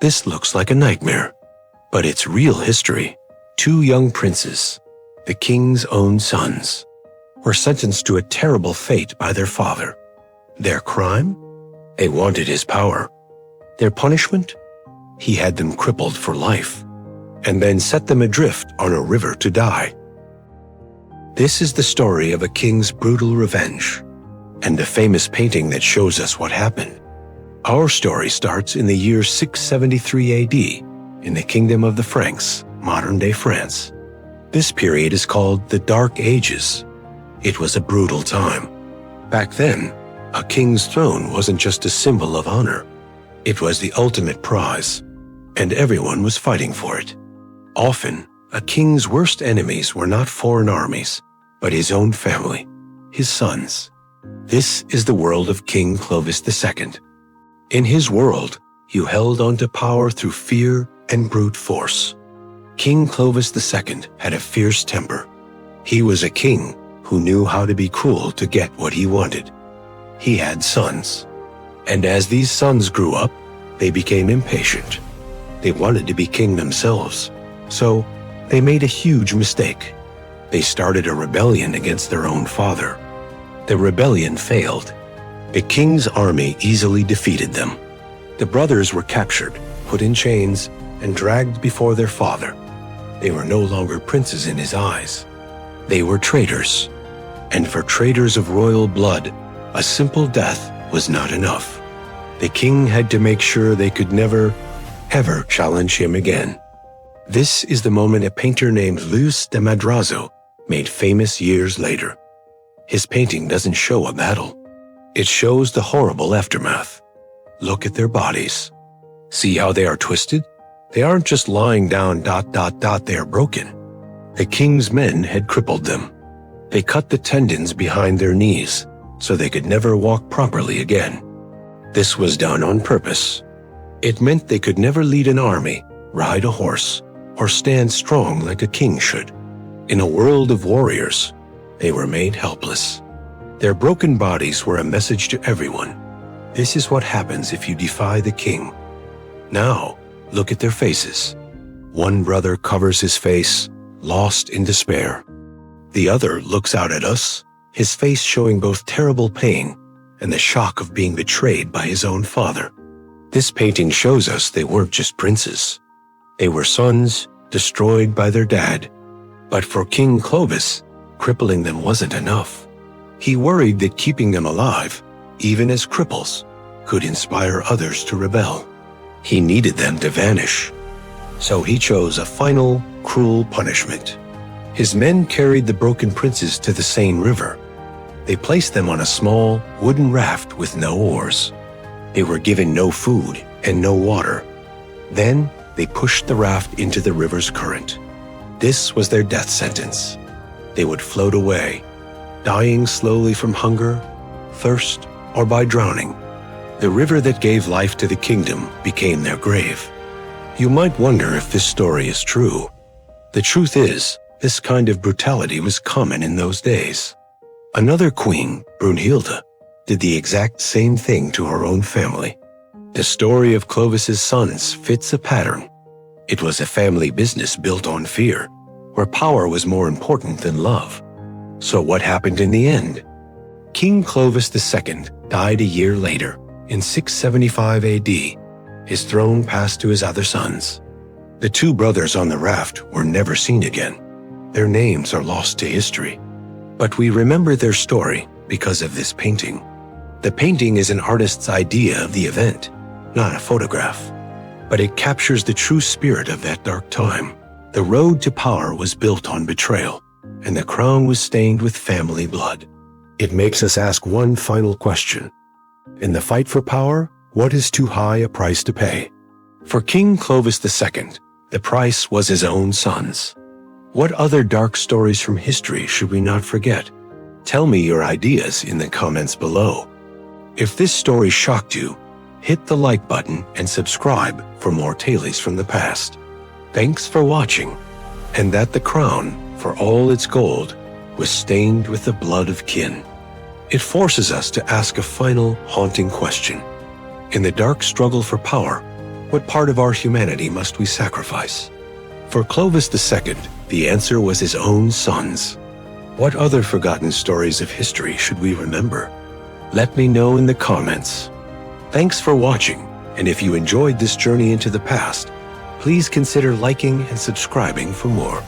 This looks like a nightmare, but it's real history. Two young princes, the king's own sons, were sentenced to a terrible fate by their father. Their crime? They wanted his power. Their punishment? He had them crippled for life, and then set them adrift on a river to die. This is the story of a king's brutal revenge, and a famous painting that shows us what happened. Our story starts in the year 673 AD, in the kingdom of the Franks, modern-day France. This period is called the Dark Ages. It was a brutal time. Back then, a king's throne wasn't just a symbol of honor. It was the ultimate prize, and everyone was fighting for it. Often, a king's worst enemies were not foreign armies, but his own family, his sons. This is the world of King Clovis II. In his world, you held on to power through fear and brute force. King Clovis II had a fierce temper. He was a king who knew how to be cruel to get what he wanted. He had sons, and as these sons grew up, they became impatient. They wanted to be king themselves, so they made a huge mistake. They started a rebellion against their own father. The rebellion failed. The king's army easily defeated them. The brothers were captured, put in chains, and dragged before their father. They were no longer princes in his eyes. They were traitors. And for traitors of royal blood, a simple death was not enough. The king had to make sure they could never, ever challenge him again. This is the moment a painter named Luis de Madrazo made famous years later. His painting doesn't show a battle. It shows the horrible aftermath. Look at their bodies. See how they are twisted? They aren't just lying down ... they are broken. The king's men had crippled them. They cut the tendons behind their knees so they could never walk properly again. This was done on purpose. It meant they could never lead an army, ride a horse, or stand strong like a king should. In a world of warriors, they were made helpless. Their broken bodies were a message to everyone. This is what happens if you defy the king. Now, look at their faces. One brother covers his face, lost in despair. The other looks out at us, his face showing both terrible pain and the shock of being betrayed by his own father. This painting shows us they weren't just princes. They were sons destroyed by their dad. But for King Clovis, crippling them wasn't enough. He worried that keeping them alive, even as cripples, could inspire others to rebel. He needed them to vanish. So he chose a final, cruel punishment. His men carried the broken princes to the Seine River. They placed them on a small, wooden raft with no oars. They were given no food and no water. Then they pushed the raft into the river's current. This was their death sentence. They would float away, dying slowly from hunger, thirst, or by drowning. The river that gave life to the kingdom became their grave. You might wonder if this story is true. The truth is, this kind of brutality was common in those days. Another queen, Brunhilde, did the exact same thing to her own family. The story of Clovis's sons fits a pattern. It was a family business built on fear, where power was more important than love. So what happened in the end? King Clovis II died a year later, in 675 AD. His throne passed to his other sons. The two brothers on the raft were never seen again. Their names are lost to history. But we remember their story because of this painting. The painting is an artist's idea of the event, not a photograph. But it captures the true spirit of that dark time. The road to power was built on betrayal, and the crown was stained with family blood. It makes us ask one final question. In the fight for power, what is too high a price to pay? For King Clovis II, the price was his own sons. What other dark stories from history should we not forget? Tell me your ideas in the comments below. If this story shocked you, hit the like button and subscribe for more tales from the past. Thanks for watching, and that the crown, for all its gold, was stained with the blood of kin. It forces us to ask a final, haunting question. In the dark struggle for power, What part of our humanity must we sacrifice? For Clovis II, the answer was his own sons. What other forgotten stories of history should we remember? Let me know in the comments. Thanks for watching, and if you enjoyed this journey into the past, please consider liking and subscribing for more.